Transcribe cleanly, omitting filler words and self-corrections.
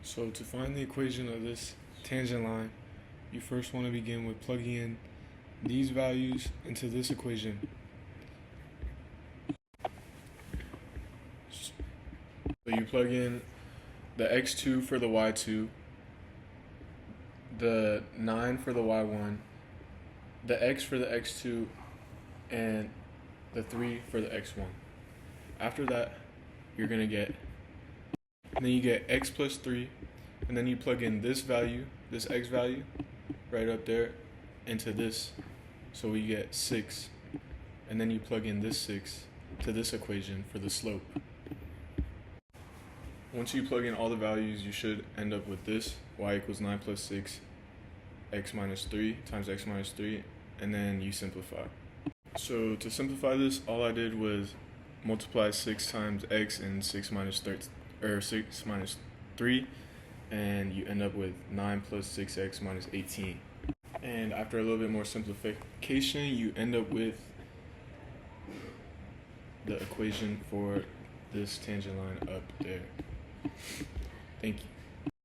So to find the equation of this tangent line, you first want to begin with plugging in these values into this equation. So you plug in the x2 for the y2, the 9 for the y1, the x for the x2, and the 3 for the x1. After that, you're going to get, and then you get x plus 3, and then you plug in this value, this x value, right up there, into this. So we get 6, and then you plug in this 6 to this equation for the slope. Once you plug in all the values, you should end up with this, y equals 9 plus 6, x minus 3 times x minus 3, and then you simplify. So to simplify this, all I did was multiply 6 times x and 6 minus 3, and you end up with 9 plus 6x minus 18. And after a little bit more simplification, you end up with the equation for this tangent line up there. Thank you.